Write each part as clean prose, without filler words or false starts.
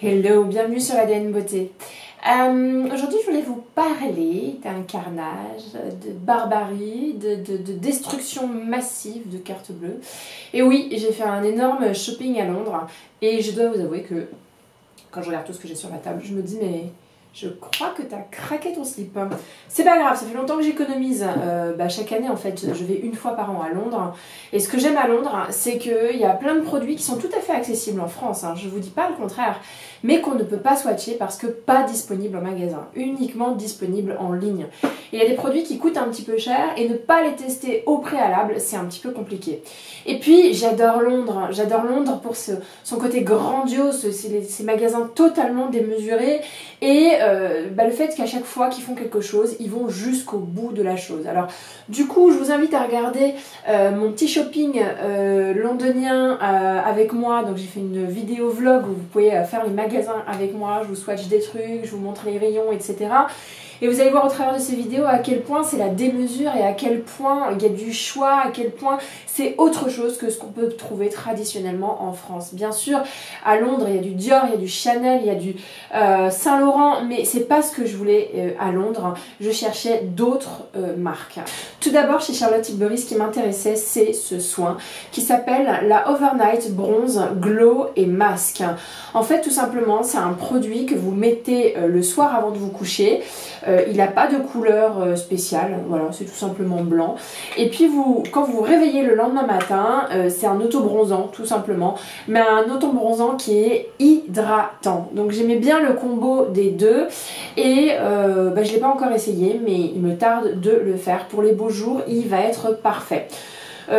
Hello, bienvenue sur ADN Beauté. Aujourd'hui, je voulais vous parler d'un carnage, de barbarie, de destruction massive de cartes bleues. Et oui, j'ai fait un énorme shopping à Londres et je dois vous avouer que quand je regarde tout ce que j'ai sur la table, je me dis mais je crois que tu as craqué ton slip. C'est pas grave, ça fait longtemps que j'économise. Chaque année, en fait, je vais une fois par an à Londres. Et ce que j'aime à Londres, c'est qu'il y a plein de produits qui sont tout à fait accessibles en France. Je vous dis pas le contraire. Mais qu'on ne peut pas swatcher parce que pas disponible en magasin. Uniquement disponible en ligne. Et il y a des produits qui coûtent un petit peu cher et ne pas les tester au préalable, c'est un petit peu compliqué. Et puis, j'adore Londres. J'adore Londres pour son côté grandiose, ces magasins totalement démesurés. Et le fait qu'à chaque fois qu'ils font quelque chose, ils vont jusqu'au bout de la chose. Alors du coup, je vous invite à regarder mon petit shopping londonien avec moi. Donc j'ai fait une vidéo vlog où vous pouvez faire les magasins avec moi. Je vous swatch des trucs, je vous montre les rayons, etc. Et vous allez voir au travers de ces vidéos à quel point c'est la démesure et à quel point il y a du choix, à quel point c'est autre chose que ce qu'on peut trouver traditionnellement en France. Bien sûr, à Londres, il y a du Dior, il y a du Chanel, il y a du Saint-Laurent, mais c'est pas ce que je voulais à Londres. Je cherchais d'autres marques. Tout d'abord, chez Charlotte Tilbury, ce qui m'intéressait, c'est ce soin qui s'appelle la Overnight Bronze Glow et Mask. En fait, tout simplement, c'est un produit que vous mettez le soir avant de vous coucher. Il n'a pas de couleur spéciale, voilà, c'est tout simplement blanc. Et puis quand vous vous réveillez le lendemain matin, c'est un auto-bronzant tout simplement, mais un auto-bronzant qui est hydratant. Donc j'aimais bien le combo des deux et je ne l'ai pas encore essayé, mais il me tarde de le faire. Pour les beaux jours, il va être parfait.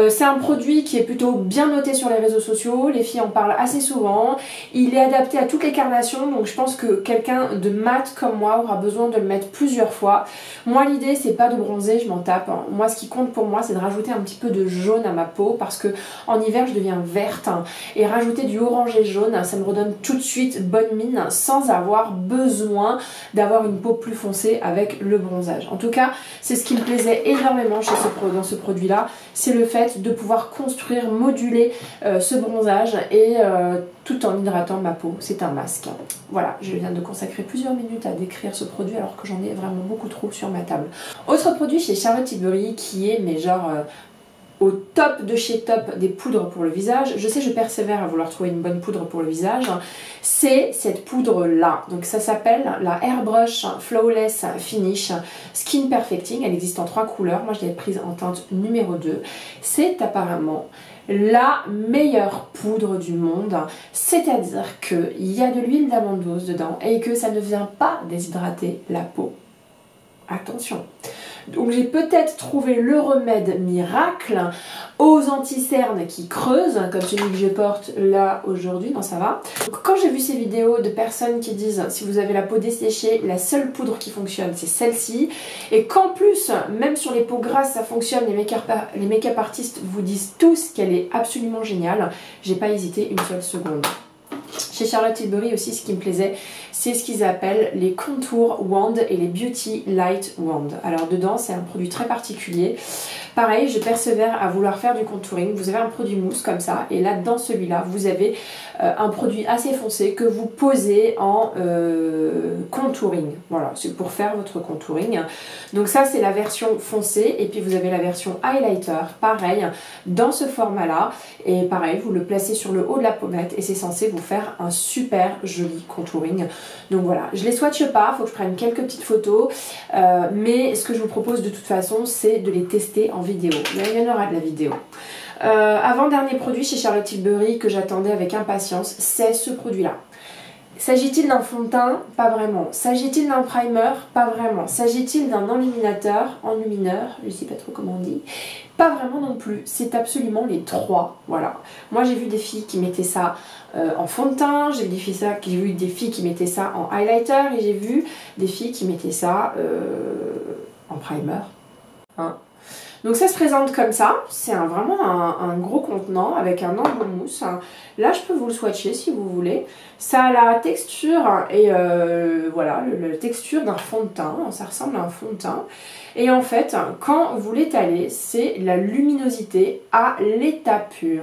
C'est un produit qui est plutôt bien noté sur les réseaux sociaux, les filles en parlent assez souvent, il est adapté à toutes les carnations, donc je pense que quelqu'un de mat comme moi aura besoin de le mettre plusieurs fois. Moi l'idée c'est pas de bronzer, je m'en tape, moi ce qui compte pour moi c'est de rajouter un petit peu de jaune à ma peau parce que en hiver je deviens verte et rajouter du orangé jaune ça me redonne tout de suite bonne mine sans avoir besoin d'avoir une peau plus foncée avec le bronzage. En tout cas c'est ce qui me plaisait énormément dans ce produit là, c'est le fait de pouvoir construire, moduler ce bronzage et tout en hydratant ma peau. C'est un masque. Voilà, je viens de consacrer plusieurs minutes à décrire ce produit alors que j'en ai vraiment beaucoup trop sur ma table. Autre produit chez Charlotte Tilbury qui est mais genre au top de chez top des poudres pour le visage. Je sais, je persévère à vouloir trouver une bonne poudre pour le visage. C'est cette poudre là. Donc ça s'appelle la Airbrush Flawless Finish Skin Perfecting. Elle existe en 3 couleurs. Moi je l'ai prise en teinte numéro 2. C'est apparemment la meilleure poudre du monde, c'est-à-dire qu'il y a de l'huile d'amande douce dedans et que ça ne vient pas déshydrater la peau. Attention. Donc j'ai peut-être trouvé le remède miracle aux anti-cernes qui creusent, comme celui que je porte là aujourd'hui, non ça va. Donc, quand j'ai vu ces vidéos de personnes qui disent si vous avez la peau desséchée, la seule poudre qui fonctionne c'est celle-ci, et qu'en plus, même sur les peaux grasses ça fonctionne, les make-up artistes vous disent tous qu'elle est absolument géniale, j'ai pas hésité une seule seconde. Chez Charlotte Tilbury aussi, ce qui me plaisait, c'est ce qu'ils appellent les Contour Wand et les Beauty Light Wand. Alors dedans, c'est un produit très particulier. Pareil, je persévère à vouloir faire du contouring. Vous avez un produit mousse comme ça, et là, dans celui-là, vous avez un produit assez foncé que vous posez en contouring. Voilà, c'est pour faire votre contouring. Donc ça, c'est la version foncée, et puis vous avez la version highlighter, pareil, dans ce format-là. Et pareil, vous le placez sur le haut de la pommette, et c'est censé vous faire un super joli contouring. Donc voilà, je les swatche pas, il faut que je prenne quelques petites photos, mais ce que je vous propose de toute façon, c'est de les tester en vidéo. Il y en aura de la vidéo. Avant-dernier produit chez Charlotte Tilbury que j'attendais avec impatience, c'est ce produit-là. S'agit-il d'un fond de teint? Pas vraiment. S'agit-il d'un primer? Pas vraiment. S'agit-il d'un enluminateur? Enlumineur, je ne sais pas trop comment on dit. Pas vraiment non plus. C'est absolument les trois. Voilà. Moi j'ai vu des filles qui mettaient ça en fond de teint, j'ai vu des filles qui mettaient ça en highlighter et j'ai vu des filles qui mettaient ça en primer. Hein. Donc ça se présente comme ça, c'est vraiment un gros contenant avec un embout mousse. Là je peux vous le swatcher si vous voulez. Ça a la texture et voilà, la texture d'un fond de teint, ça ressemble à un fond de teint. Et en fait, quand vous l'étalez, c'est la luminosité à l'état pur.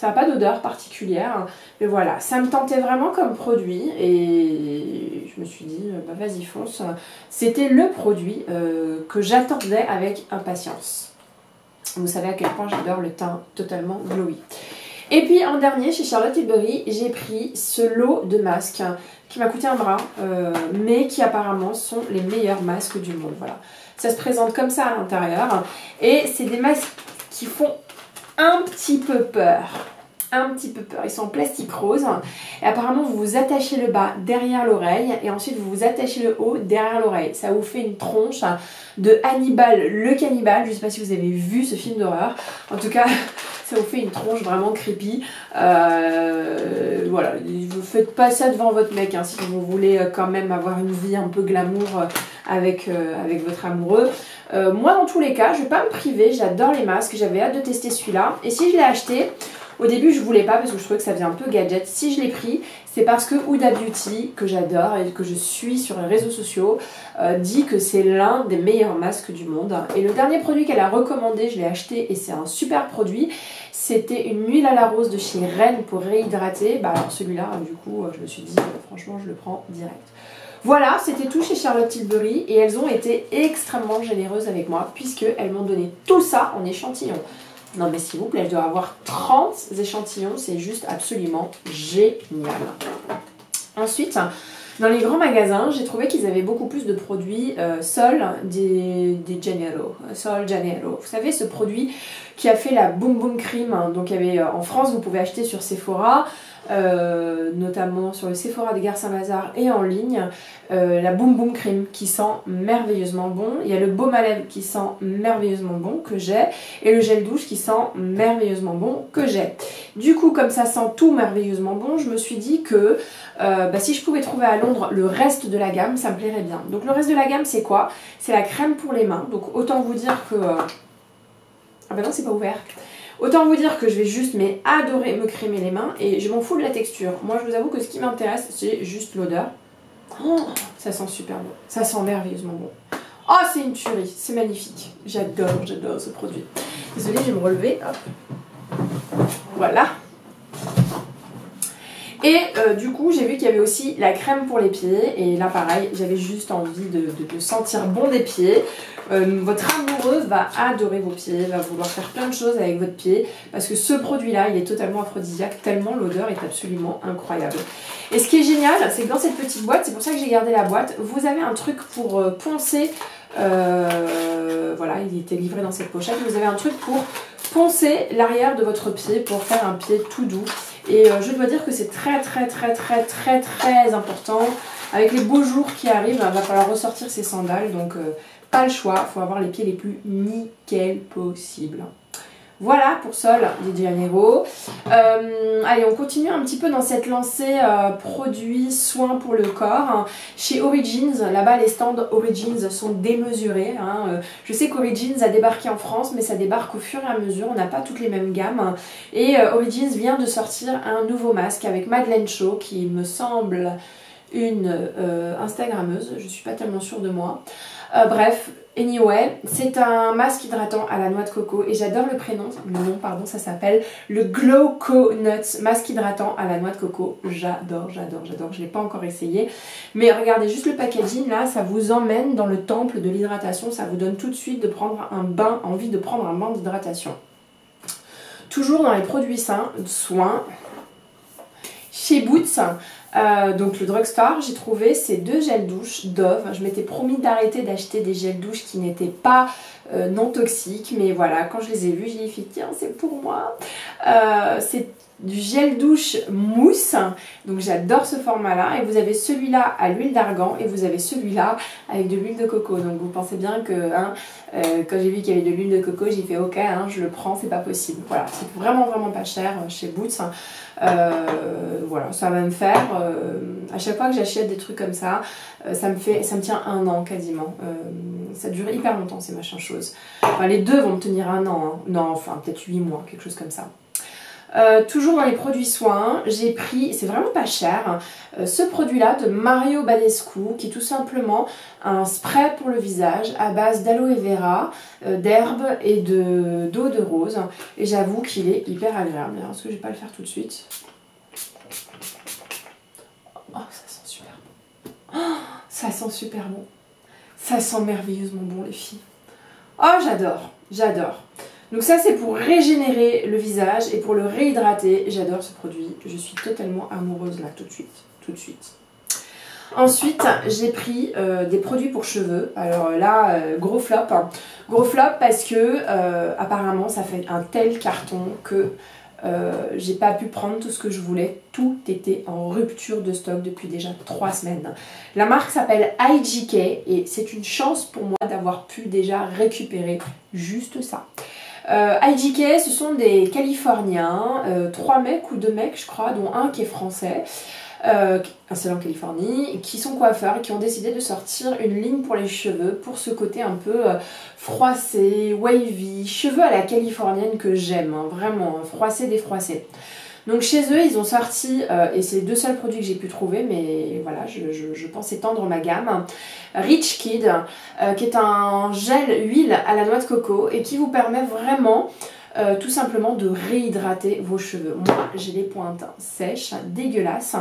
Ça n'a pas d'odeur particulière, mais voilà, ça me tentait vraiment comme produit et je me suis dit, bah vas-y fonce. C'était le produit que j'attendais avec impatience. Vous savez à quel point j'adore le teint totalement glowy. Et puis en dernier, chez Charlotte Tilbury, j'ai pris ce lot de masques qui m'a coûté un bras, mais qui apparemment sont les meilleurs masques du monde. Voilà. Ça se présente comme ça à l'intérieur et c'est des masques qui font un petit peu peur. Un petit peu peur. Ils sont en plastique rose et apparemment vous vous attachez le bas derrière l'oreille et ensuite vous vous attachez le haut derrière l'oreille. Ça vous fait une tronche de Hannibal le cannibale. Je ne sais pas si vous avez vu ce film d'horreur. En tout cas, ça vous fait une tronche vraiment creepy. Voilà, vous faites pas ça devant votre mec hein, si vous voulez quand même avoir une vie un peu glamour avec votre amoureux. Moi dans tous les cas, je vais pas me priver, j'adore les masques, j'avais hâte de tester celui-là. Et si je l'ai acheté, au début je voulais pas parce que je trouvais que ça faisait un peu gadget. Si je l'ai pris, c'est parce que Huda Beauty, que j'adore et que je suis sur les réseaux sociaux, dit que c'est l'un des meilleurs masques du monde. Et le dernier produit qu'elle a recommandé, je l'ai acheté et c'est un super produit. C'était une huile à la rose de chez Rennes pour réhydrater. Bah alors celui-là, du coup, je me suis dit, franchement, je le prends direct. Voilà, c'était tout chez Charlotte Tilbury et elles ont été extrêmement généreuses avec moi puisqu'elles m'ont donné tout ça en échantillons. Non mais s'il vous plaît, je dois avoir 30 échantillons, c'est juste absolument génial. Ensuite, dans les grands magasins, j'ai trouvé qu'ils avaient beaucoup plus de produits Sol de Janeiro. Sol Janeiro. Vous savez, ce produit qui a fait la Boom Boom Cream. Donc, il y avait en France, vous pouvez acheter sur Sephora, notamment sur le Sephora des Gares Saint-Lazare et en ligne, la Boom Boom Cream qui sent merveilleusement bon. Il y a le baume à lèvres qui sent merveilleusement bon que j'ai et le gel douche qui sent merveilleusement bon que j'ai. Du coup, comme ça sent tout merveilleusement bon, je me suis dit que si je pouvais trouver à Londres le reste de la gamme, ça me plairait bien. Donc le reste de la gamme, c'est quoi? C'est la crème pour les mains. Donc autant vous dire que... Ah bah non, c'est pas ouvert. Autant vous dire que je vais juste adorer me crémer les mains et je m'en fous de la texture. Moi, je vous avoue que ce qui m'intéresse, c'est juste l'odeur. Oh, ça sent super bon. Ça sent merveilleusement bon. Oh, c'est une tuerie. C'est magnifique. J'adore ce produit. Désolée, je vais me relever. Hop. Voilà. Et du coup, j'ai vu qu'il y avait aussi la crème pour les pieds. Et là, pareil, j'avais juste envie de sentir bon des pieds. Votre amoureux va adorer vos pieds, va vouloir faire plein de choses avec votre pied. Parce que ce produit-là, il est totalement aphrodisiaque, tellement l'odeur est absolument incroyable. Et ce qui est génial, c'est que dans cette petite boîte, c'est pour ça que j'ai gardé la boîte, vous avez un truc pour poncer. Voilà, il était livré dans cette pochette. Vous avez un truc pour poncer l'arrière de votre pied pour faire un pied tout doux. Et je dois dire que c'est très important. Avec les beaux jours qui arrivent, il va falloir ressortir ses sandales. Donc pas le choix, il faut avoir les pieds les plus nickel possible. Voilà pour Sol de Janeiro. Allez, on continue un petit peu dans cette lancée produits, soins pour le corps. Chez Origins, là-bas les stands Origins sont démesurés. Je sais qu'Origins a débarqué en France, mais ça débarque au fur et à mesure. On n'a pas toutes les mêmes gammes. Et Origins vient de sortir un nouveau masque avec Madeleine Cho, qui me semble une Instagrammeuse. Je ne suis pas tellement sûre de moi. Bref, anyway, c'est un masque hydratant à la noix de coco et j'adore le prénom, ça s'appelle le Glow Nuts, masque hydratant à la noix de coco. J'adore, je l'ai pas encore essayé. Mais regardez juste le packaging là, ça vous emmène dans le temple de l'hydratation, ça vous donne tout de suite de prendre un bain, envie de prendre un bain d'hydratation. Toujours dans les produits sains, soins, chez Boots. Donc le drugstore, j'ai trouvé ces deux gels douche Dove. Je m'étais promis d'arrêter d'acheter des gels douche qui n'étaient pas non toxiques, mais voilà, quand je les ai vus, j'ai dit tiens, c'est pour moi. C'est du gel douche mousse, donc j'adore ce format là. Et vous avez celui-là à l'huile d'argan et vous avez celui-là avec de l'huile de coco. Donc vous pensez bien que quand j'ai vu qu'il y avait de l'huile de coco, j'ai fait ok, je le prends, c'est pas possible. Voilà, c'est vraiment pas cher chez Boots. Voilà, ça va me faire à chaque fois que j'achète des trucs comme ça, ça me tient un an quasiment. Ça dure hyper longtemps ces machins choses. Enfin, les deux vont me tenir un an, non, enfin peut-être 8 mois, quelque chose comme ça. Toujours dans les produits soins, j'ai pris, c'est vraiment pas cher, ce produit-là de Mario Badescu, qui est tout simplement un spray pour le visage à base d'aloe vera, d'herbe et d'eau de rose. Et j'avoue qu'il est hyper agréable. Alors, est-ce que je vais pas le faire tout de suite? Oh, ça sent super bon. Oh, ça sent super bon. Ça sent merveilleusement bon, les filles. Oh, j'adore, j'adore. Donc ça, c'est pour régénérer le visage et pour le réhydrater. J'adore ce produit. Je suis totalement amoureuse là, tout de suite. Tout de suite. Ensuite, j'ai pris des produits pour cheveux. Alors là, gros flop. Gros flop parce que apparemment, ça fait un tel carton que j'ai pas pu prendre tout ce que je voulais. Tout était en rupture de stock depuis déjà 3 semaines. La marque s'appelle IGK et c'est une chance pour moi d'avoir pu déjà récupérer juste ça. IGK, ce sont des Californiens, 3 mecs ou 2 mecs je crois, dont un qui est français, installé en Californie, qui sont coiffeurs et qui ont décidé de sortir une ligne pour les cheveux, pour ce côté un peu froissé, wavy, cheveux à la californienne que j'aime, hein, vraiment, froissé, défroissé. Donc chez eux, ils ont sorti, et c'est les 2 seuls produits que j'ai pu trouver, mais voilà, je pense étendre ma gamme. Rich Kid, qui est un gel huile à la noix de coco et qui vous permet vraiment tout simplement de réhydrater vos cheveux. Moi, j'ai les pointes sèches, dégueulasses,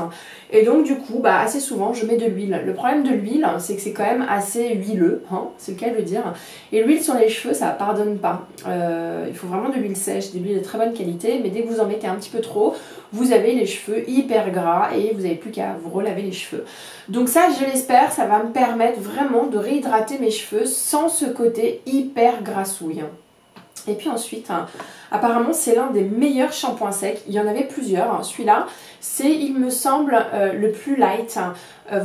et donc du coup, bah, assez souvent, je mets de l'huile. Le problème de l'huile, c'est que c'est quand même assez huileux, hein, c'est le cas de le dire, et l'huile sur les cheveux, ça pardonne pas. Il faut vraiment de l'huile sèche, de l'huile de très bonne qualité, mais dès que vous en mettez un petit peu trop, vous avez les cheveux hyper gras et vous n'avez plus qu'à vous relaver les cheveux. Donc ça, je l'espère, ça va me permettre vraiment de réhydrater mes cheveux sans ce côté hyper grassouille. Et puis ensuite, apparemment c'est l'un des meilleurs shampoings secs. Il y en avait plusieurs. Celui-là, c'est, il me semble, le plus light.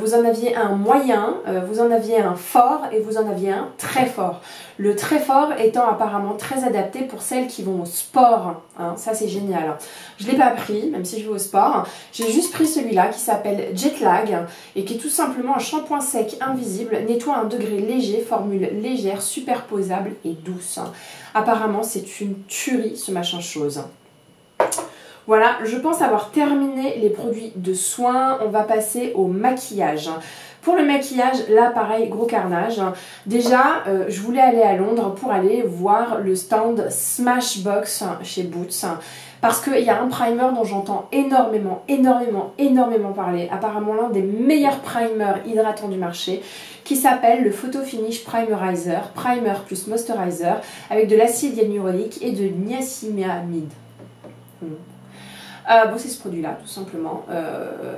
Vous en aviez un moyen, vous en aviez un fort et vous en aviez un très fort. Le très fort étant apparemment très adapté pour celles qui vont au sport. Hein, ça c'est génial. Je ne l'ai pas pris, même si je vais au sport. J'ai juste pris celui-là qui s'appelle Jetlag et qui est tout simplement un shampoing sec invisible, nettoie à un degré léger, formule légère, superposable et douce. Apparemment c'est une tuerie ce machin chose. Voilà, je pense avoir terminé les produits de soins. On va passer au maquillage. Pour le maquillage, là pareil, gros carnage. Déjà, je voulais aller à Londres pour aller voir le stand Smashbox chez Boots. Parce qu'il y a un primer dont j'entends énormément parler. Apparemment l'un des meilleurs primers hydratants du marché, qui s'appelle le Photo Finish Primerizer, primer plus moisturizer, avec de l'acide hyaluronique et de niacinamide. Bon, c'est ce produit-là, tout simplement.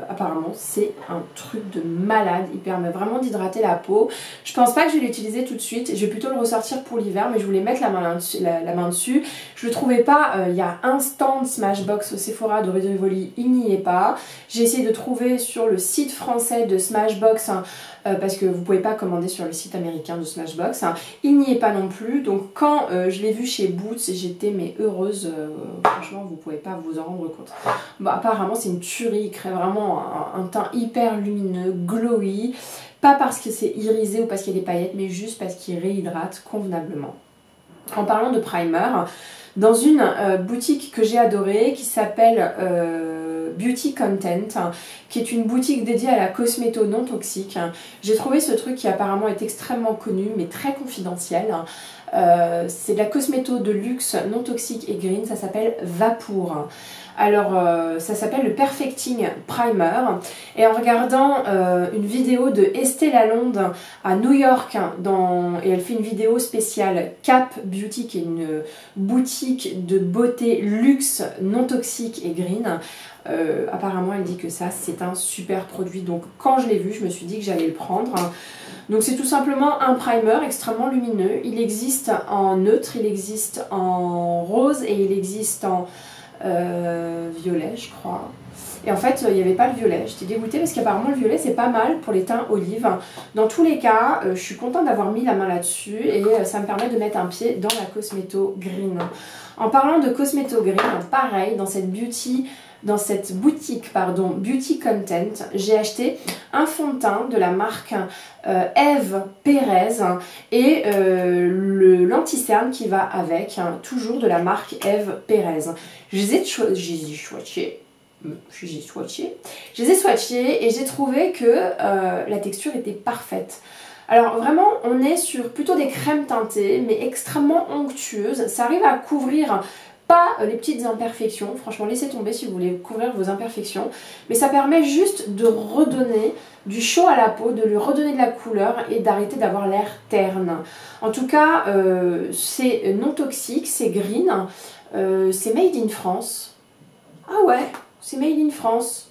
Apparemment, c'est un truc de malade. Il permet vraiment d'hydrater la peau. Je pense pas que je vais l'utiliser tout de suite. Je vais plutôt le ressortir pour l'hiver, mais je voulais mettre la main dessus. Je le trouvais pas. Il y a un stand Smashbox au Sephora de Rue de Rivoli. Il n'y est pas. J'ai essayé de trouver sur le site français de Smashbox, parce que vous pouvez pas commander sur le site américain de Smashbox. Il n'y est pas non plus. Donc quand je l'ai vu chez Boots, j'étais heureuse. Franchement, vous pouvez pas vous en rendre compte. Bon, apparemment c'est une tuerie, il crée vraiment un teint hyper lumineux, glowy, pas parce que c'est irisé ou parce qu'il y a des paillettes, mais juste parce qu'il réhydrate convenablement. En parlant de primer, dans une boutique que j'ai adorée qui s'appelle Beauty Content, qui est une boutique dédiée à la cosméto non toxique, j'ai trouvé ce truc qui apparemment est extrêmement connu mais très confidentiel. C'est de la cosméto de luxe non toxique et green, ça s'appelle Vapour. Alors ça s'appelle le Perfecting Primer, et en regardant une vidéo de Estée Lalonde à New York, et elle fait une vidéo spéciale Cap Beauty, qui est une boutique de beauté luxe non toxique et green. Apparemment elle dit que ça c'est un super produit, donc quand je l'ai vu je me suis dit que j'allais le prendre. Donc c'est tout simplement un primer extrêmement lumineux. Il existe en neutre, il existe en rose et il existe en violet je crois. Et en fait il n'y avait pas le violet, j'étais dégoûtée parce qu'apparemment le violet c'est pas mal pour les teints olives. Dans tous les cas je suis contente d'avoir mis la main là-dessus et ça me permet de mettre un pied dans la cosméto green. En parlant de cosméto green, pareil dans cette beauty dans cette boutique, pardon, Beauty Content, j'ai acheté un fond de teint de la marque Eve Perez et l'anti-cerne qui va avec, hein, toujours de la marque Eve Perez. Je les ai swatchés. Je les ai swatchés et j'ai trouvé que la texture était parfaite. Alors vraiment, on est sur plutôt des crèmes teintées, mais extrêmement onctueuses. Ça arrive à couvrir pas les petites imperfections. Franchement, laissez tomber si vous voulez couvrir vos imperfections. Mais ça permet juste de redonner du chaud à la peau, de lui redonner de la couleur et d'arrêter d'avoir l'air terne. En tout cas, c'est non toxique, c'est green, c'est made in France. Ah ouais, c'est made in France.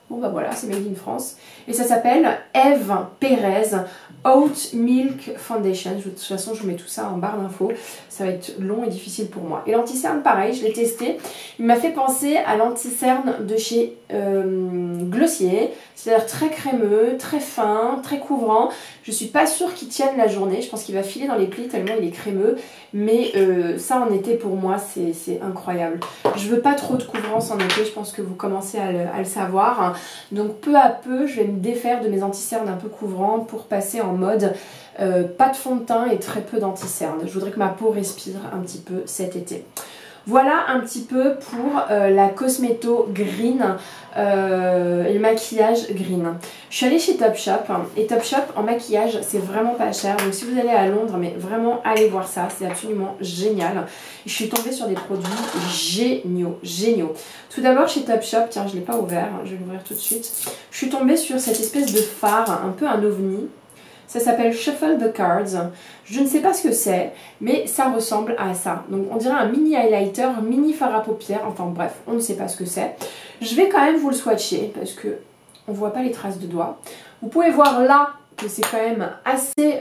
Bon bah voilà, c'est made in France. Et ça s'appelle Eve Perez Oat Milk Foundation. De toute façon, je vous mets tout ça en barre d'infos. Ça va être long et difficile pour moi. Et l'anti-cerne, pareil, je l'ai testé. Il m'a fait penser à l'anti-cerne de chez Glossier. C'est-à-dire très crémeux, très fin, très couvrant. Je suis pas sûre qu'il tienne la journée. Je pense qu'il va filer dans les plis tellement il est crémeux. Mais ça, en été, pour moi, c'est incroyable. Je veux pas trop de couvrance en été. Je pense que vous commencez à le savoir. Donc, peu à peu, je vais me défaire de mes anti-cernes un peu couvrants pour passer en mode pas de fond de teint et très peu d'anti-cernes. Je voudrais que ma peau respire un petit peu cet été. Voilà un petit peu pour la Cosmeto Green, le maquillage green. Je suis allée chez Topshop et Topshop en maquillage c'est vraiment pas cher. Donc si vous allez à Londres, mais vraiment allez voir ça, c'est absolument génial. Je suis tombée sur des produits géniaux. Tout d'abord chez Topshop, tiens je ne l'ai pas ouvert, je vais l'ouvrir tout de suite. Je suis tombée sur cette espèce de fard, un peu un ovni. Ça s'appelle Shuffle the Cards. Je ne sais pas ce que c'est, mais ça ressemble à ça. Donc on dirait un mini highlighter, un mini fard à paupières. Enfin bref, on ne sait pas ce que c'est. Je vais quand même vous le swatcher parce que on voit pas les traces de doigts. Vous pouvez voir là que c'est quand même assez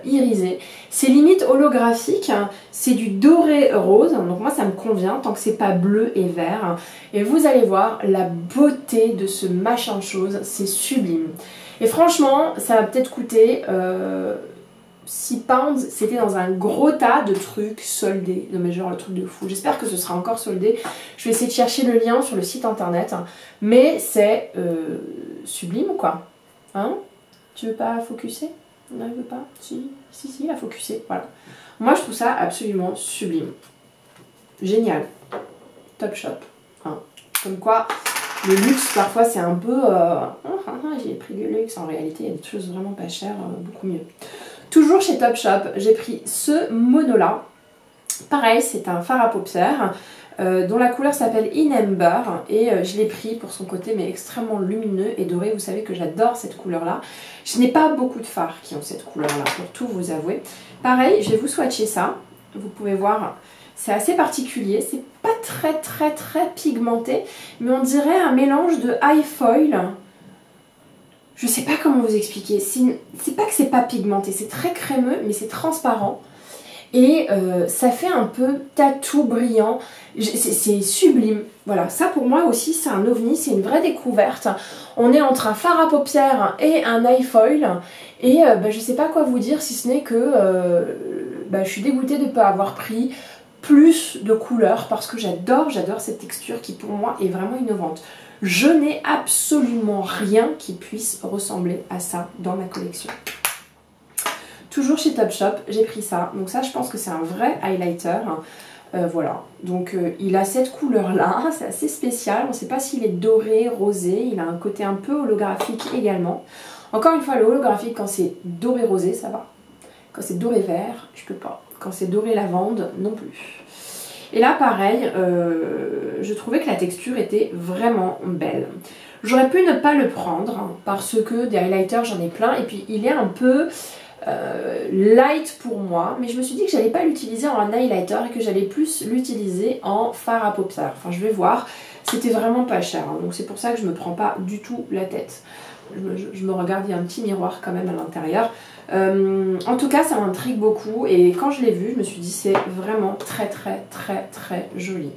irisé. C'est limite holographique. C'est du doré rose. Donc moi ça me convient tant que c'est pas bleu et vert. Et vous allez voir la beauté de ce machin chose. C'est sublime. Et franchement, ça va peut-être coûter 6 pounds. C'était dans un gros tas de trucs soldés. Non mais genre le truc de fou. J'espère que ce sera encore soldé. Je vais essayer de chercher le lien sur le site internet. Mais c'est sublime quoi. Hein? Tu veux pas focuser? Non, il veut pas? Si, il a focusé. Voilà. Moi je trouve ça absolument sublime. Génial. Topshop. Hein. Comme quoi... Le luxe, parfois, c'est un peu... j'ai pris du luxe. En réalité, il y a des choses vraiment pas chères, beaucoup mieux. Toujours chez Topshop, j'ai pris ce mono-là. Pareil, c'est un fard à paupières dont la couleur s'appelle In Amber. Et je l'ai pris pour son côté, mais extrêmement lumineux et doré. Vous savez que j'adore cette couleur-là. Je n'ai pas beaucoup de fards qui ont cette couleur-là, pour tout vous avouer. Pareil, je vais vous swatcher ça. Vous pouvez voir... C'est assez particulier, c'est pas très pigmenté, mais on dirait un mélange de high foil. Je sais pas comment vous expliquer, c'est pas que c'est pas pigmenté, c'est très crémeux, mais c'est transparent. Et ça fait un peu tatou brillant, c'est sublime. Voilà, ça pour moi aussi c'est un ovni, c'est une vraie découverte. On est entre un fard à paupières et un high foil. Et je sais pas quoi vous dire si ce n'est que je suis dégoûtée de ne pas avoir pris plus de couleurs parce que j'adore cette texture qui pour moi est vraiment innovante. Je n'ai absolument rien qui puisse ressembler à ça dans ma collection. Toujours chez Topshop, j'ai pris ça. Donc ça, je pense que c'est un vrai highlighter. Voilà. Donc il a cette couleur-là. C'est assez spécial. On ne sait pas s'il est doré, rosé. Il a un côté un peu holographique également. Encore une fois, le holographique, quand c'est doré rosé, ça va. Quand c'est doré vert, je peux pas. Quand c'est doré lavande, non plus. Et là, pareil, je trouvais que la texture était vraiment belle. J'aurais pu ne pas le prendre parce que des highlighters, j'en ai plein. Et puis, il est un peu light pour moi. Mais je me suis dit que j'allais pas l'utiliser en highlighter et que j'allais plus l'utiliser en fard à paupières. Enfin, je vais voir. C'était vraiment pas cher. Hein, donc, c'est pour ça que je me prends pas du tout la tête. Je me regarde, il y a un petit miroir quand même à l'intérieur. En tout cas, ça m'intrigue beaucoup. Et quand je l'ai vu, je me suis dit c'est vraiment très joli.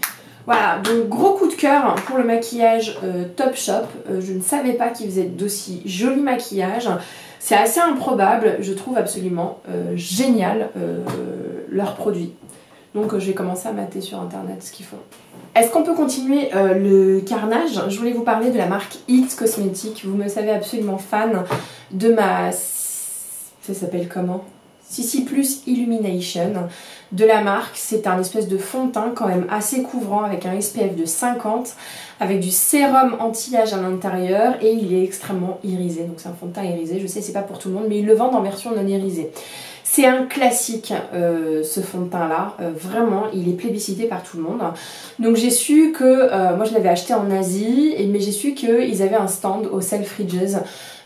Voilà, donc gros coup de cœur pour le maquillage Topshop. Je ne savais pas qu'ils faisaient d'aussi jolis maquillages. C'est assez improbable, je trouve absolument génial leurs produits. Donc je vais commencer à mater sur internet ce qu'ils font. Est-ce qu'on peut continuer le carnage? Je voulais vous parler de la marque It Cosmetics. Vous me savez absolument fan de ma... Ça s'appelle comment? CC Plus Illumination de la marque. C'est un espèce de fond de teint quand même assez couvrant avec un SPF de 50, avec du sérum anti-âge à l'intérieur et il est extrêmement irisé. Donc c'est un fond de teint irisé, je sais c'est pas pour tout le monde mais ils le vendent en version non irisée. C'est un classique ce fond de teint là, vraiment il est plébiscité par tout le monde. Donc j'ai su que, moi je l'avais acheté en Asie, mais j'ai su qu'ils avaient un stand au Selfridges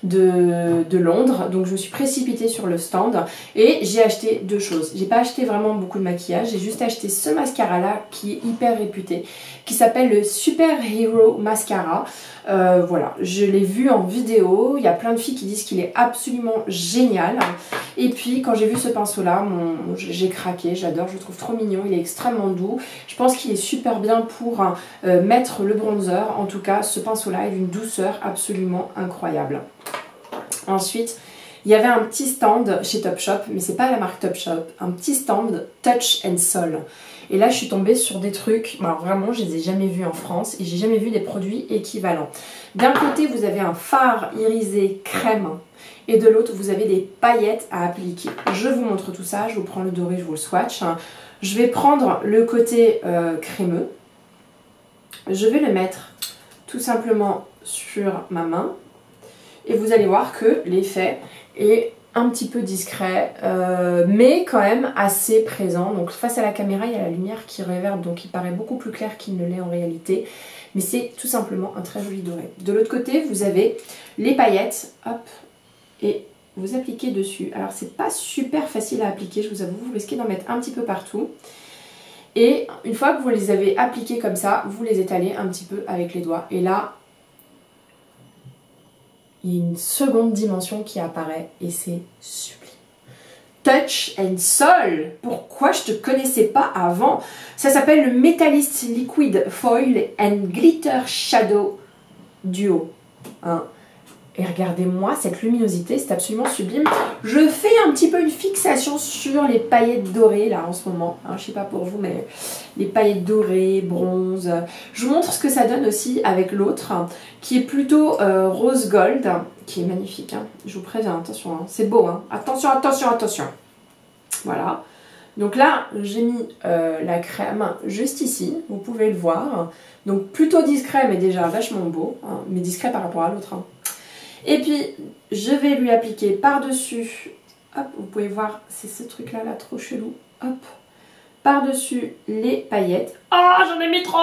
de Londres, donc je me suis précipitée sur le stand et j'ai acheté deux choses. J'ai pas acheté vraiment beaucoup de maquillage, j'ai juste acheté ce mascara là qui est hyper réputé, qui s'appelle le Super Hero Mascara. Voilà, je l'ai vu en vidéo, il y a plein de filles qui disent qu'il est absolument génial. Et puis quand j'ai vu ce pinceau là, j'ai craqué, j'adore, je le trouve trop mignon, il est extrêmement doux. Je pense qu'il est super bien pour mettre le bronzer. En tout cas, ce pinceau là est d'une douceur absolument incroyable. Ensuite, il y avait un petit stand chez Topshop, mais c'est pas la marque Topshop, un petit stand Touch and Soul. Et là, je suis tombée sur des trucs, alors vraiment, je les ai jamais vus en France et j'ai jamais vu des produits équivalents. D'un côté, vous avez un fard irisé crème et de l'autre, vous avez des paillettes à appliquer. Je vous montre tout ça, je vous prends le doré, je vous le swatch. Je vais prendre le côté crémeux. Je vais le mettre tout simplement sur ma main. Et vous allez voir que l'effet est un petit peu discret, mais quand même assez présent. Donc face à la caméra, il y a la lumière qui réverbe, donc il paraît beaucoup plus clair qu'il ne l'est en réalité. Mais c'est tout simplement un très joli doré. De l'autre côté, vous avez les paillettes, hop, et vous appliquez dessus. Alors c'est pas super facile à appliquer, je vous avoue, vous risquez d'en mettre un petit peu partout. Et une fois que vous les avez appliqués comme ça, vous les étalez un petit peu avec les doigts. Et là, il y a une seconde dimension qui apparaît et c'est sublime. Touch and Soul, pourquoi je te connaissais pas avant? Ça s'appelle le Metallist Liquid Foil and Glitter Shadow Duo. Hein. Et regardez-moi cette luminosité, c'est absolument sublime. Je fais un petit peu une fixation sur les paillettes dorées là en ce moment. Hein, je sais pas pour vous, mais les paillettes dorées, bronze. Je vous montre ce que ça donne aussi avec l'autre, qui est plutôt rose gold, qui est magnifique. Hein. Je vous préviens, attention, hein. C'est beau. Hein. Attention, attention, attention. Voilà. Donc là, j'ai mis la crème juste ici, vous pouvez le voir. Donc plutôt discret, mais déjà vachement beau, hein, mais discret par rapport à l'autre. Hein. Et puis, je vais lui appliquer par-dessus, hop, vous pouvez voir, c'est ce truc-là, là, trop chelou, hop, par-dessus les paillettes. Ah, j'en ai mis trop!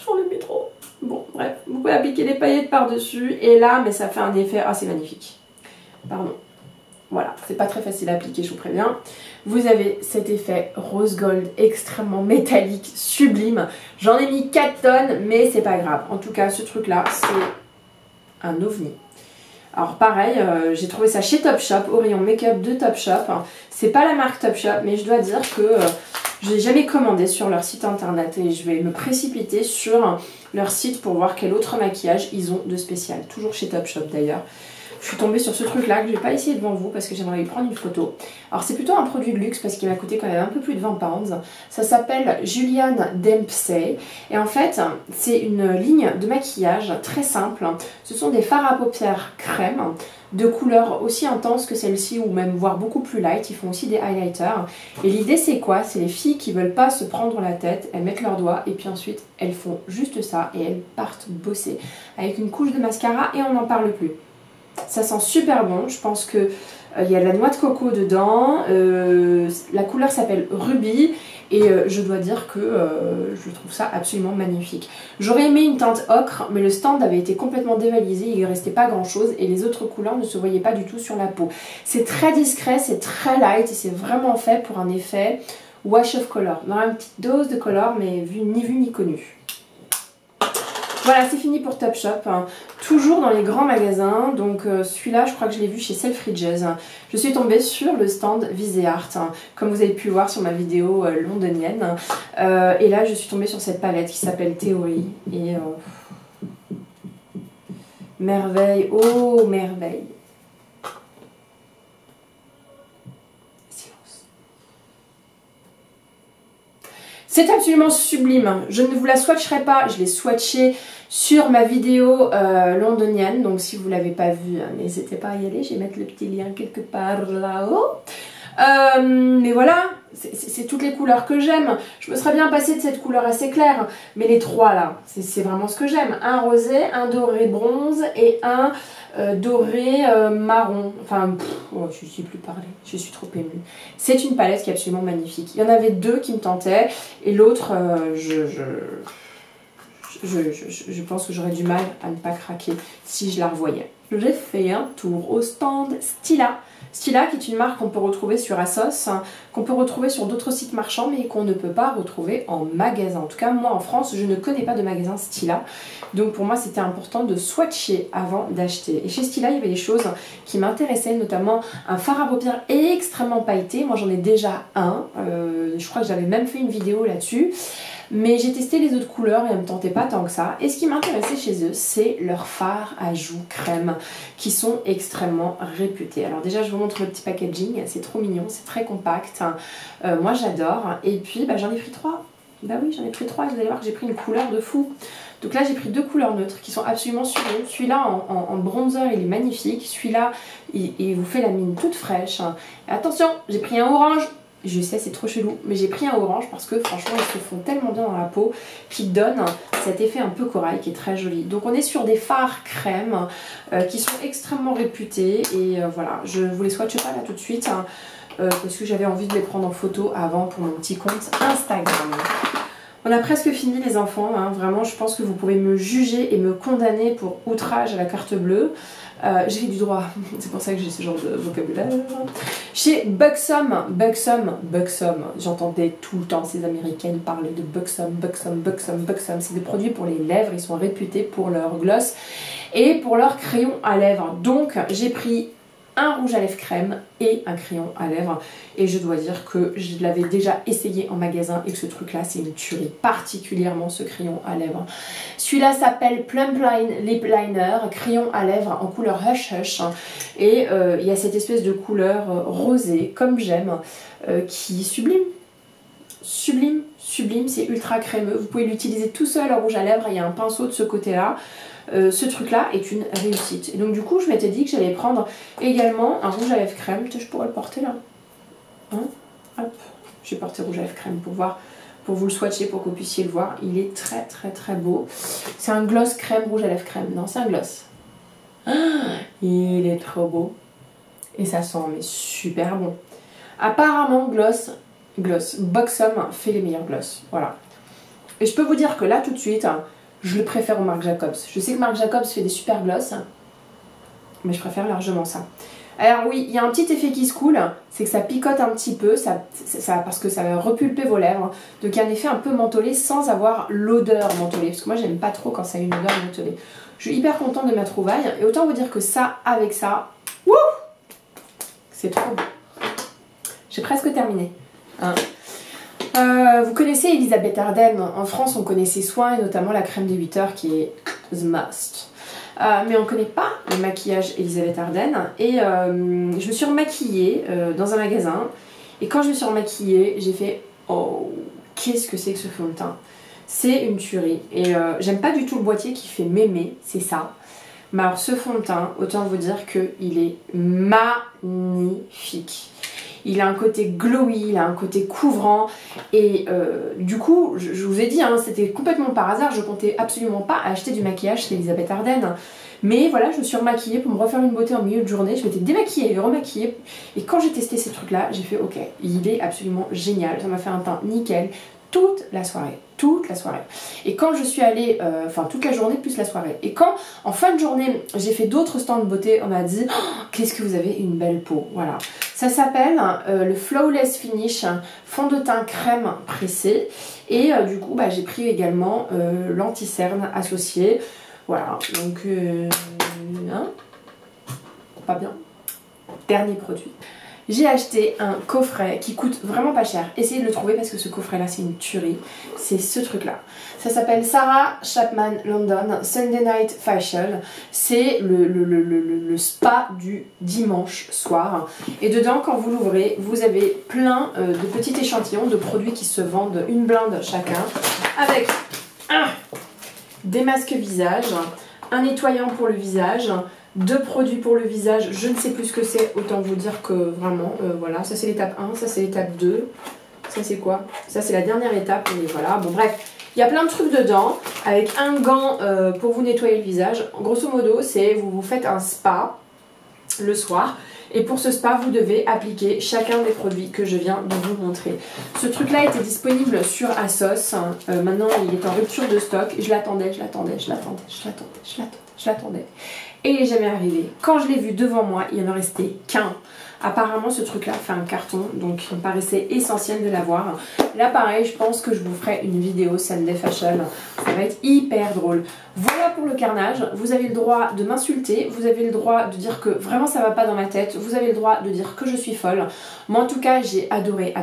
J'en ai mis trop. Bon, bref, vous pouvez appliquer les paillettes par-dessus, et là, mais ça fait un effet, ah, c'est magnifique. Pardon. Voilà, c'est pas très facile à appliquer, je vous préviens. Vous avez cet effet rose gold extrêmement métallique, sublime. J'en ai mis 4 tonnes, mais c'est pas grave. En tout cas, ce truc-là, c'est un ovni. Alors pareil, j'ai trouvé ça chez Topshop, au rayon make-up de Topshop. C'est pas la marque Topshop, mais je dois dire que je l'ai jamais commandé sur leur site internet. Et je vais me précipiter sur leur site pour voir quel autre maquillage ils ont de spécial. Toujours chez Topshop d'ailleurs. Je suis tombée sur ce truc là que je vais pas essayer devant vous parce que j'aimerais lui prendre une photo. Alors c'est plutôt un produit de luxe parce qu'il m'a coûté quand même un peu plus de 20 pounds. Ça s'appelle Julian Dempsey et en fait c'est une ligne de maquillage très simple. Ce sont des fards à paupières crème de couleurs aussi intenses que celle-ci ou même voire beaucoup plus light. Ils font aussi des highlighters. Et l'idée c'est quoi? C'est les filles qui veulent pas se prendre la tête, elles mettent leurs doigts et puis ensuite elles font juste ça et elles partent bosser avec une couche de mascara et on n'en parle plus. Ça sent super bon, je pense que il y a de la noix de coco dedans, la couleur s'appelle Ruby et je dois dire que je trouve ça absolument magnifique. J'aurais aimé une teinte ocre, mais le stand avait été complètement dévalisé, il ne restait pas grand chose et les autres couleurs ne se voyaient pas du tout sur la peau. C'est très discret, c'est très light et c'est vraiment fait pour un effet wash of color. Dans une petite dose de color, mais ni vu ni connu. Voilà, c'est fini pour Topshop, hein. Toujours dans les grands magasins, donc celui-là je crois que je l'ai vu chez Selfridges. Je suis tombée sur le stand Viseart, hein, comme vous avez pu voir sur ma vidéo londonienne. Et là je suis tombée sur cette palette qui s'appelle Theory. Et merveille, oh merveille. Silence. C'est absolument sublime. Je ne vous la swatcherai pas, je l'ai swatché sur ma vidéo londonienne. Donc si vous ne l'avez pas vue, n'hésitez pas à y aller. Je vais mettre le petit lien quelque part là-haut. Mais voilà, c'est toutes les couleurs que j'aime. Je me serais bien passée de cette couleur assez claire. Mais les trois là, c'est vraiment ce que j'aime. Un rosé, un doré bronze et un doré marron. Enfin, oh, je ne sais plus parler, je suis trop émue. C'est une palette qui est absolument magnifique. Il y en avait deux qui me tentaient et l'autre, je pense que j'aurais du mal à ne pas craquer si je la revoyais. J'ai fait un tour au stand Stila. Stila qui est une marque qu'on peut retrouver sur ASOS, qu'on peut retrouver sur d'autres sites marchands mais qu'on ne peut pas retrouver en magasin. En tout cas moi en France je ne connais pas de magasin Stila, donc pour moi c'était important de swatcher avant d'acheter. Et chez Stila il y avait des choses qui m'intéressaient, notamment un fard à paupières extrêmement pailleté. Moi j'en ai déjà un, je crois que j'avais même fait une vidéo là-dessus. Mais j'ai testé les autres couleurs et elles ne me tentaient pas tant que ça. Et ce qui m'intéressait chez eux, c'est leurs fards à joues crème qui sont extrêmement réputés. Alors déjà, je vous montre le petit packaging, c'est trop mignon, c'est très compact. Moi, j'adore. Et puis, j'en ai pris 3. Bah oui, j'en ai pris 3. Vous allez voir que j'ai pris une couleur de fou. Donc là, j'ai pris 2 couleurs neutres qui sont absolument sublimes. Celui-là, en bronzer, il est magnifique. Celui-là, il vous fait la mine toute fraîche. Et attention, j'ai pris un orange. Je sais, c'est trop chelou, mais j'ai pris un orange parce que franchement ils se font tellement bien dans la peau qu'ils donnent cet effet un peu corail qui est très joli. Donc on est sur des fards crème qui sont extrêmement réputés et voilà, je ne vous les swatche pas là tout de suite parce que j'avais envie de les prendre en photo avant pour mon petit compte Instagram. On a presque fini les enfants, vraiment je pense que vous pouvez me juger et me condamner pour outrage à la carte bleue. J'ai fait du droit, c'est pour ça que j'ai ce genre de vocabulaire. Chez Buxom, j'entendais tout le temps ces américaines parler de Buxom, c'est des produits pour les lèvres, ils sont réputés pour leur gloss et pour leur crayon à lèvres. Donc j'ai pris un rouge à lèvres crème et un crayon à lèvres et je dois dire que je l'avais déjà essayé en magasin et que ce truc là c'est une tuerie, particulièrement ce crayon à lèvres. Celui-là s'appelle Plump Lip Liner, crayon à lèvres en couleur Hush Hush et il y a cette espèce de couleur rosée comme j'aime qui est sublime, c'est ultra crémeux. Vous pouvez l'utiliser tout seul en rouge à lèvres, il y a un pinceau de ce côté là. Ce truc là est une réussite et donc du coup je m'étais dit que j'allais prendre également un rouge à lèvres crème. Peut-être je pourrais le porter là, hop, je vais porter rouge à lèvres crème pour voir, pour vous le swatcher pour que vous puissiez le voir. Il est très beau, c'est un gloss crème rouge à lèvres crème, non c'est un gloss, il est trop beau et ça sent mais super bon. Apparemment gloss Buxom fait les meilleurs gloss, voilà. Et je peux vous dire que là tout de suite je le préfère au Marc Jacobs. Je sais que Marc Jacobs fait des super gloss, mais je préfère largement ça. Alors oui, il y a un petit effet qui se coule, c'est que ça picote un petit peu, parce que ça va repulper vos lèvres. Donc il y a un effet un peu mentholé sans avoir l'odeur mentholée, parce que moi j'aime pas trop quand ça a une odeur mentholée. Je suis hyper contente de ma trouvaille, et autant vous dire que ça, avec ça, wouh, c'est trop beau. J'ai presque terminé. Vous connaissez Elisabeth Arden, en France on connaît ses soins et notamment la crème des 8 heures qui est the must. Mais on ne connaît pas le maquillage Elisabeth Arden et je me suis remaquillée dans un magasin et quand je me suis remaquillée j'ai fait oh qu'est-ce que c'est que ce fond de teint, c'est une tuerie et j'aime pas du tout le boîtier qui fait mémé, c'est ça. Mais alors ce fond de teint, autant vous dire qu'il est magnifique. Il a un côté glowy, il a un côté couvrant et du coup, je vous ai dit, c'était complètement par hasard, je comptais absolument pas acheter du maquillage chez Elisabeth Arden. Mais voilà, je me suis remaquillée pour me refaire une beauté en milieu de journée, je m'étais démaquillée et remaquillée. Et quand j'ai testé ces trucs là, j'ai fait ok, il est absolument génial, ça m'a fait un teint nickel toute la soirée. Et quand je suis allée, enfin toute la journée plus la soirée. Et quand en fin de journée j'ai fait d'autres stands de beauté, on m'a dit oh, qu'est-ce que vous avez une belle peau. Voilà. Ça s'appelle le Flawless Finish fond de teint crème pressé. Et du coup j'ai pris également l'anti-cerne associé. Voilà. Donc pas bien. Dernier produit. j'ai acheté un coffret qui coûte vraiment pas cher. Essayez de le trouver parce que ce coffret là c'est une tuerie. C'est ce truc là. Ça s'appelle Sarah Chapman London Sunday Night Facial. C'est le spa du dimanche soir. Et dedans, quand vous l'ouvrez, vous avez plein de petits échantillons de produits qui se vendent une blinde chacun. Avec des masques visage, un nettoyant pour le visage, 2 produits pour le visage, je ne sais plus ce que c'est, autant vous dire que vraiment, voilà, ça c'est l'étape 1, ça c'est l'étape 2, ça c'est quoi? Ça c'est la dernière étape, et voilà, bon bref, il y a plein de trucs dedans, avec un gant pour vous nettoyer le visage. Grosso modo, c'est vous faites un spa le soir, et pour ce spa, vous devez appliquer chacun des produits que je viens de vous montrer. Ce truc-là était disponible sur ASOS. Maintenant, il est en rupture de stock. Je l'attendais. Et il n'est jamais arrivé. Quand je l'ai vu devant moi, il n'y en a resté qu'un. Apparemment, ce truc-là fait un carton, donc il me paraissait essentiel de l'avoir. Là, pareil, je pense que je vous ferai une vidéo Sunday Facial. Ça va être hyper drôle. Voilà pour le carnage. Vous avez le droit de m'insulter. Vous avez le droit de dire que vraiment ça va pas dans ma tête. Vous avez le droit de dire que je suis folle. Moi, en tout cas, j'ai adoré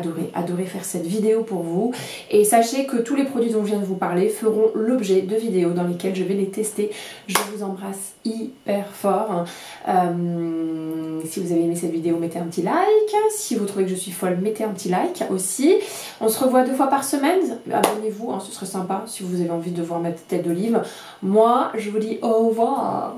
faire cette vidéo pour vous. Et sachez que tous les produits dont je viens de vous parler feront l'objet de vidéos dans lesquelles je vais les tester. Je vous embrasse hyper fort. Si vous avez aimé cette vidéo, mettez un petit like. Si vous trouvez que je suis folle, mettez un petit like aussi. On se revoit 2 fois par semaine. Abonnez-vous, hein, ce serait sympa si vous avez envie de voir ma tête d'olive. Moi, je vous dis au revoir.